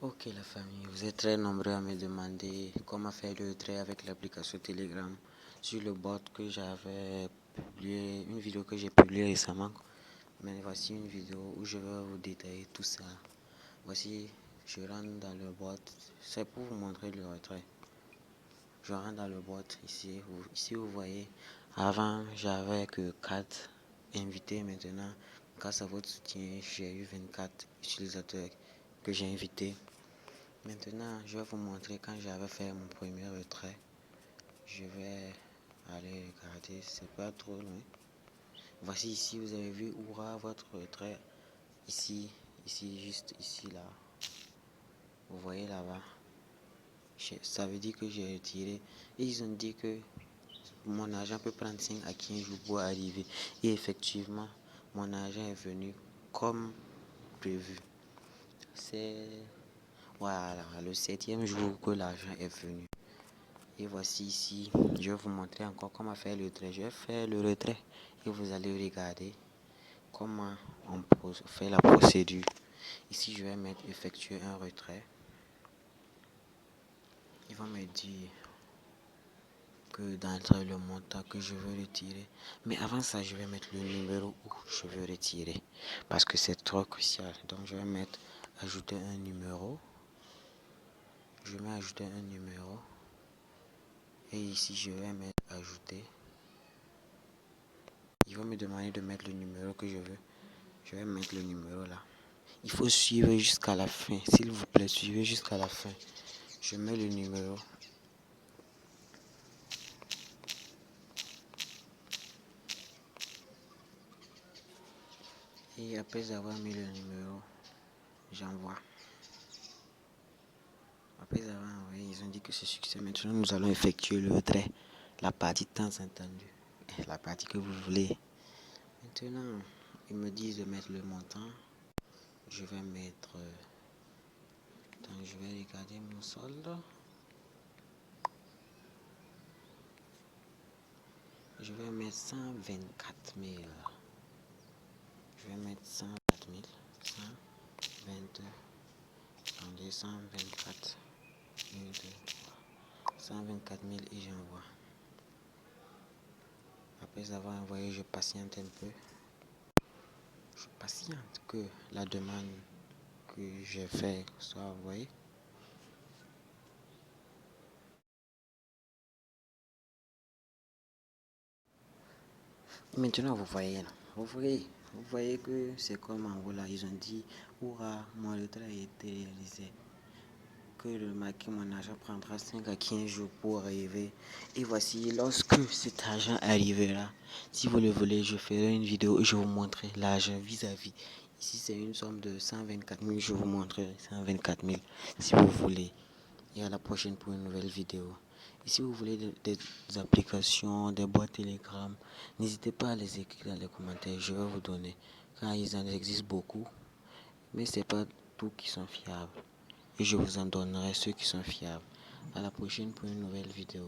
Ok la famille, vous êtes très nombreux à me demander comment faire le retrait avec l'application Telegram sur le bot que j'avais publié, une vidéo que j'ai publiée récemment. Mais voici une vidéo où je vais vous détailler tout ça. Voici, je rentre dans le bot, c'est pour vous montrer le retrait. Je rentre dans le bot ici vous voyez, avant j'avais que 4 invités, maintenant grâce à votre soutien j'ai eu 24 utilisateurs que j'ai invités. Maintenant, je vais vous montrer quand j'avais fait mon premier retrait. Je vais aller regarder, c'est pas trop loin. Voici ici, vous avez vu Oura votre retrait. Ici, juste ici, là. Vous voyez là-bas. Ça veut dire que j'ai retiré. Et ils ont dit que mon argent peut prendre 5 à 15 jours pour arriver. Et effectivement, mon argent est venu comme prévu. C'est voilà, le 7e jour que l'argent est venu. Et voici ici, je vais vous montrer encore comment faire le retrait. Je vais faire le retrait et vous allez regarder comment on fait la procédure. Ici, je vais mettre effectuer un retrait. Il va me dire que d'entrer le montant que je veux retirer. Mais avant ça, je vais mettre le numéro où je veux retirer parce que c'est trop crucial. Donc, je vais mettre ajouter un numéro. Je mets ajouter un numéro. Et ici, je vais mettre ajouter. Il va me demander de mettre le numéro que je veux. Je vais mettre le numéro là. Il faut suivre jusqu'à la fin. S'il vous plaît, suivez jusqu'à la fin. Je mets le numéro. Et après avoir mis le numéro, j'envoie. Après avoir envoyé, ils ont dit que c'est succès. Maintenant, nous allons effectuer le retrait. La partie temps entendu. La partie que vous voulez. Maintenant, ils me disent de mettre le montant. Je vais mettre... Attends, je vais regarder mon solde. Je vais mettre 124 000. Je vais mettre 124 000. 122. Attendez, 124 000. 124 000 et j'envoie. Après avoir envoyé, je patiente un peu. Je patiente que la demande que j'ai fait soit envoyée. Maintenant, vous voyez que c'est comme en gros là, ils ont dit, Oura, mon retrait a été réalisé. Que le marqué, mon argent prendra 5 à 15 jours pour arriver. Et voici, lorsque cet argent arrivera, si vous le voulez, je ferai une vidéo où je vous montrerai l'argent vis-à-vis. Ici, c'est une somme de 124 000. Je vous montrerai 124 000 si vous voulez. Et à la prochaine pour une nouvelle vidéo. Et si vous voulez des applications, des boîtes Telegram, n'hésitez pas à les écrire dans les commentaires. Je vais vous donner. Car ils en existent beaucoup. Mais c'est pas tout qui sont fiables. Et je vous en donnerai ceux qui sont fiables. À la prochaine pour une nouvelle vidéo.